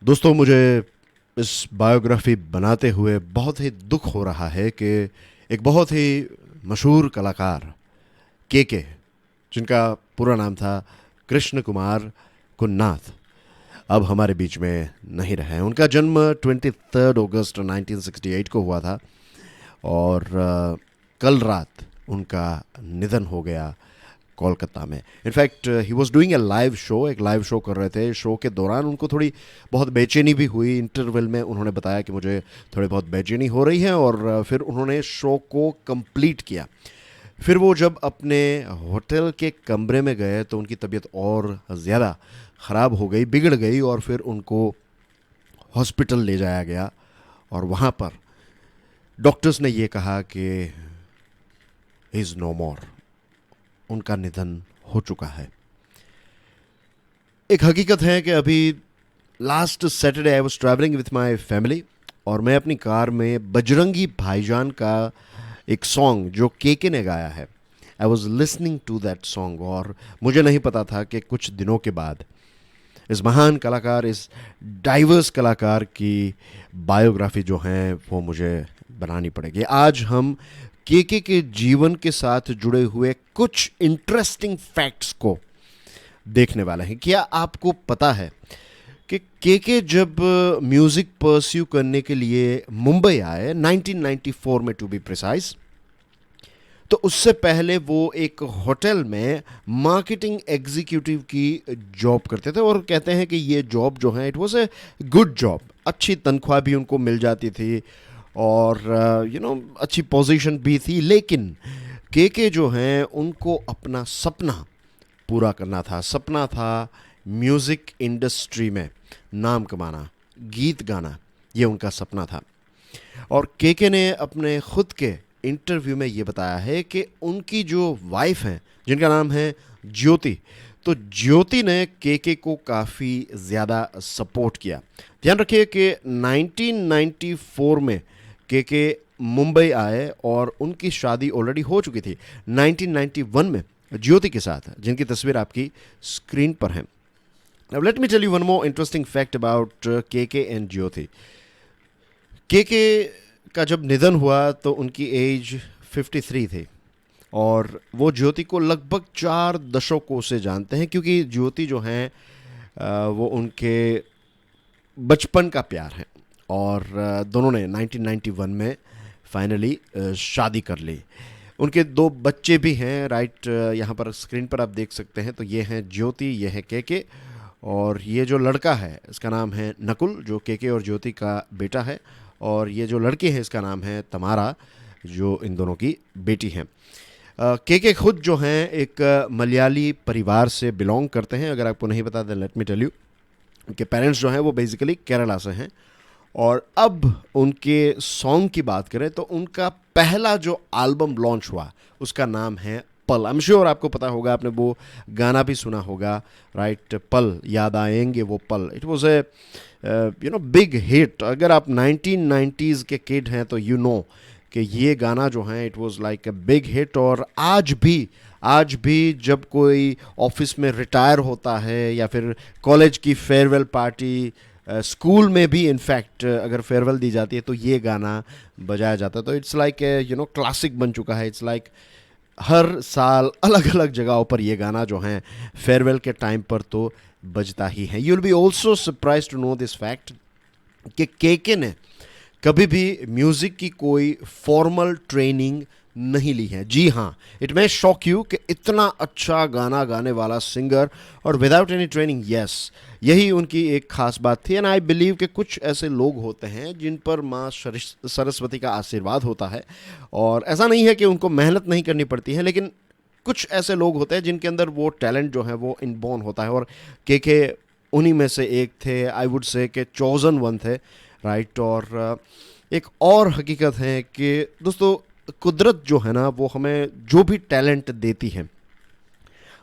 दोस्तों, मुझे इस बायोग्राफी बनाते हुए बहुत ही दुख हो रहा है कि एक बहुत ही मशहूर कलाकार के जिनका पूरा नाम था कृष्ण कुमार कुन्नाथ, अब हमारे बीच में नहीं रहे हैं। उनका जन्म 23 अगस्त 1968 को हुआ था और कल रात उनका निधन हो गया कोलकाता में। इनफैक्ट ही वॉज डूइंग एक लाइव शो कर रहे थे। शो के दौरान उनको थोड़ी बहुत बेचैनी भी हुई। इंटरवल में उन्होंने बताया कि मुझे थोड़ी बहुत बेचैनी हो रही है और फिर उन्होंने शो को कंप्लीट किया। फिर वो जब अपने होटल के कमरे में गए तो उनकी तबीयत और ज़्यादा ख़राब हो गई, बिगड़ गई और फिर उनको हॉस्पिटल ले जाया गया और वहाँ पर डॉक्टर्स ने ये कहा कि इज़ नो मोर, उनका निधन हो चुका है। एक हकीकत है कि अभी last Saturday I was travelling with my family और मैं अपनी कार में बजरंगी भाईजान का एक सॉन्ग जो के ने गाया है, I was listening to that song और मुझे नहीं पता था कि कुछ दिनों के बाद इस महान कलाकार, इस डाइवर्स कलाकार की बायोग्राफी जो है वो मुझे बनानी पड़ेगी। आज हम के जीवन के साथ जुड़े हुए कुछ इंटरेस्टिंग फैक्ट्स को देखने वाले हैं। क्या आपको पता है कि जब म्यूज़िक परस्यू करने के लिए मुंबई आए 1994 में टू बी प्रिसाइज, तो उससे पहले वो एक होटल में मार्केटिंग एग्जीक्यूटिव की जॉब करते थे और कहते हैं कि ये जॉब जो है it was a good job, अच्छी तनख्वाह भी उनको मिल जाती थी और अच्छी पोजीशन भी थी। लेकिन के जो हैं उनको अपना सपना पूरा करना था। सपना था म्यूज़िक इंडस्ट्री में नाम कमाना, गीत गाना, ये उनका सपना था। और के ने अपने खुद के इंटरव्यू में ये बताया है कि उनकी जो वाइफ हैं जिनका नाम है ज्योति, तो ज्योति ने के को काफ़ी ज़्यादा सपोर्ट किया। ध्यान रखिए कि 1994 में के मुंबई आए और उनकी शादी ऑलरेडी हो चुकी थी 1991 में ज्योति के साथ, जिनकी तस्वीर आपकी स्क्रीन पर है। Now let me tell you one more interesting fact about के एंड ज्योति। के का जब निधन हुआ तो उनकी एज 53 थी और वो ज्योति को लगभग 4 दशकों से जानते हैं, क्योंकि ज्योति जो हैं वो उनके बचपन का प्यार है और दोनों ने 1991 में फाइनली शादी कर ली। उनके 2 बच्चे भी हैं, राइट, यहाँ पर स्क्रीन पर आप देख सकते हैं। तो ये हैं ज्योति, ये है के और ये जो लड़का है इसका नाम है नकुल, जो के और ज्योति का बेटा है, और ये जो लड़की है इसका नाम है तमारा, जो इन दोनों की बेटी हैं। के खुद जो हैं एक मलयाली परिवार से बिलोंग करते हैं। अगर आपको नहीं पता तो लेट मी टेल यू, उनके पेरेंट्स जो हैं वो बेसिकली केरला से हैं। और अब उनके सॉन्ग की बात करें तो उनका पहला जो एल्बम लॉन्च हुआ उसका नाम है पल। आई एम श्योर आपको पता होगा, आपने वो गाना भी सुना होगा, राइट, पल याद आएंगे वो पल। It was a big hit. अगर आप 1990s के किड हैं तो यू नो कि ये गाना जो है it was like a big hit. और आज भी जब कोई ऑफिस में रिटायर होता है या फिर कॉलेज की फेयरवेल पार्टी, स्कूल में भी इनफैक्ट अगर फेयरवेल दी जाती है तो ये गाना बजाया जाता है। तो इट्स लाइक क्लासिक बन चुका है। इट्स लाइक हर साल अलग अलग जगहों पर ये गाना जो है फेयरवेल के टाइम पर तो बजता ही है। You will be also surprise to know this fact कि के ने कभी भी म्यूज़िक की कोई फॉर्मल ट्रेनिंग नहीं ली है। जी हाँ, इट मे शॉक यू कि इतना अच्छा गाना गाने वाला सिंगर और विदाउट एनी ट्रेनिंग, यस, यही उनकी एक खास बात थी। एंड आई बिलीव कि कुछ ऐसे लोग होते हैं जिन पर माँ सरस्वती का आशीर्वाद होता है और ऐसा नहीं है कि उनको मेहनत नहीं करनी पड़ती है, लेकिन कुछ ऐसे लोग होते हैं जिनके अंदर वो टैलेंट जो है वो इनबॉर्न होता है और के उन्हीं में से एक थे। आई वुड से कि चोजन वन थे, राइट। और एक और हकीकत है कि दोस्तों, कुदरत जो है ना वो हमें जो भी टैलेंट देती है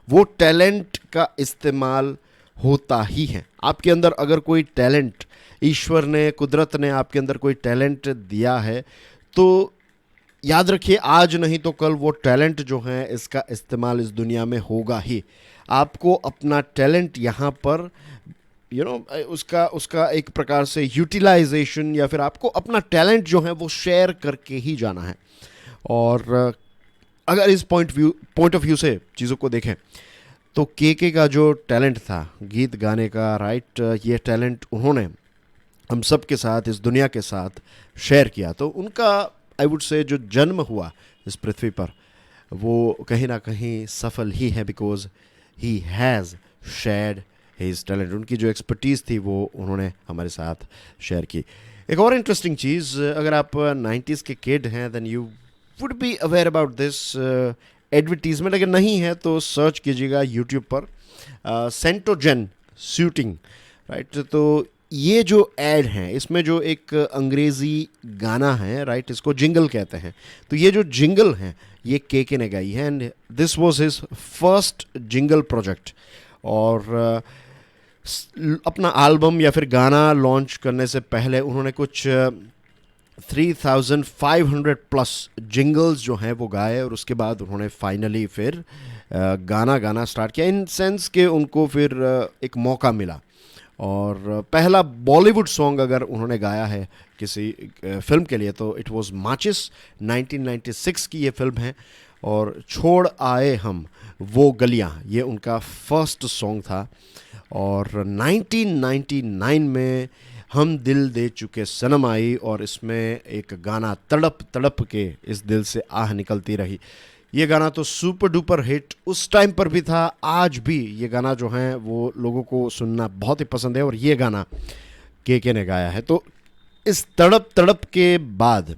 वो टैलेंट का इस्तेमाल होता ही है। आपके अंदर अगर कोई टैलेंट, ईश्वर ने, कुदरत ने आपके अंदर कोई टैलेंट दिया है तो याद रखिए आज नहीं तो कल वो टैलेंट जो है इसका इस्तेमाल इस दुनिया में होगा ही। आपको अपना टैलेंट यहाँ पर उसका उसका एक प्रकार से यूटिलाइजेशन या फिर आपको अपना टैलेंट जो है वो शेयर करके ही जाना है। और अगर इस पॉइंट ऑफ व्यू से चीज़ों को देखें तो के का जो टैलेंट था गीत गाने का, राइट, ये टैलेंट उन्होंने हम सब के साथ, इस दुनिया के साथ शेयर किया। तो उनका आई वुड से जो जन्म हुआ इस पृथ्वी पर वो कहीं ना कहीं सफल ही है, because he has shared his talent. उनकी जो एक्सपर्टीज़ थी वो उन्होंने हमारे साथ शेयर की। एक और इंटरेस्टिंग चीज़, अगर आप 90s के किड हैं then you would be aware about this advertisement. अगर नहीं है तो सर्च कीजिएगा यूट्यूब पर, सेंटोजेन शूटिंग, राइट। तो ये जो एड हैं इसमें जो एक अंग्रेज़ी गाना है, राइट, इसको जिंगल कहते हैं। तो ये जो जिंगल हैं ये के ने गाई है and this was his first jingle project. और अपना एल्बम या फिर गाना लॉन्च करने से पहले उन्होंने कुछ 3500 प्लस जिंगल्स जो हैं वो गाए और उसके बाद उन्होंने फाइनली फिर गाना गाना स्टार्ट किया, इन सेंस के उनको फिर एक मौका मिला। और पहला बॉलीवुड सॉन्ग अगर उन्होंने गाया है किसी फिल्म के लिए तो इट वाज माचिस, 1996 की ये फिल्म है। और छोड़ आए हम वो गलियां, ये उनका फर्स्ट सॉन्ग था। और 1999 में हम दिल दे चुके सनम आई और इसमें एक गाना तड़प तड़प के इस दिल से आह निकलती रही। ये गाना तो सुपर डुपर हिट उस टाइम पर भी था, आज भी ये गाना जो है वो लोगों को सुनना बहुत ही पसंद है और ये गाना के ने गाया है। तो इस तड़प तड़प के बाद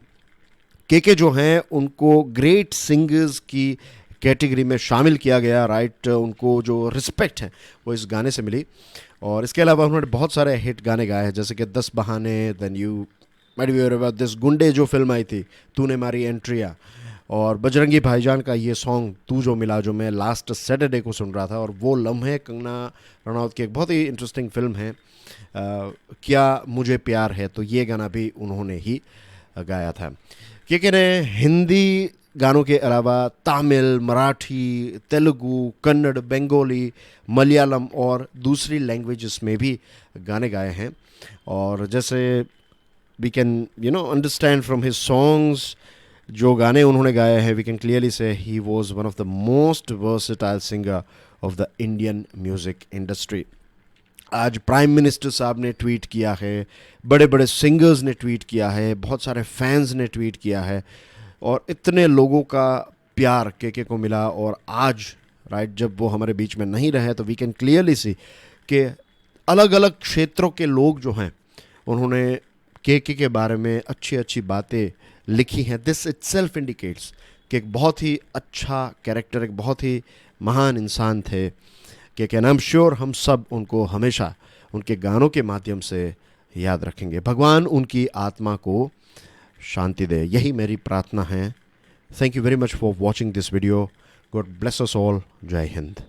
के जो हैं उनको ग्रेट सिंगर्स की कैटेगरी में शामिल किया गया, राइट। उनको जो रिस्पेक्ट है वो इस गाने से मिली। और इसके अलावा उन्होंने बहुत सारे हिट गाने गाए हैं जैसे कि 10 बहाने, then you might be aware about this, Gunday जो फिल्म आई थी, तूने मारी एंट्रिया, और बजरंगी भाईजान का ये सॉन्ग तू जो मिला, जो मैं लास्ट सैटरडे को सुन रहा था। और वो लम्हे, कंगना रनौत की एक बहुत ही इंटरेस्टिंग फिल्म है क्या मुझे प्यार है, तो ये गाना भी उन्होंने ही गाया था। के ने हिंदी गानों के अलावा तमिल, मराठी, तेलुगु, कन्नड़, बंगाली, मलयालम और दूसरी लैंग्वेजेस में भी गाने गाए हैं। और जैसे we can understand from his songs, जो गाने उन्होंने गाए हैं, we can clearly see he was one of the most versatile singer of the Indian music industry. आज प्राइम मिनिस्टर साहब ने ट्वीट किया है, बड़े बड़े सिंगर्स ने ट्वीट किया है, बहुत सारे फैंस ने ट्वीट किया है और इतने लोगों का प्यार के को मिला। और आज, राइट, जब वो हमारे बीच में नहीं रहे तो वी कैन क्लियरली सी कि अलग अलग क्षेत्रों के लोग जो हैं उन्होंने के बारे में अच्छी अच्छी बातें लिखी हैं। दिस इटसेल्फ इंडिकेट्स कि एक बहुत ही अच्छा कैरेक्टर, एक बहुत ही महान इंसान थे कि आई एम श्योर हम सब उनको हमेशा उनके गानों के माध्यम से याद रखेंगे। भगवान उनकी आत्मा को शांति दे, यही मेरी प्रार्थना है। Thank you very much for watching this video. God bless us all. जय हिंद।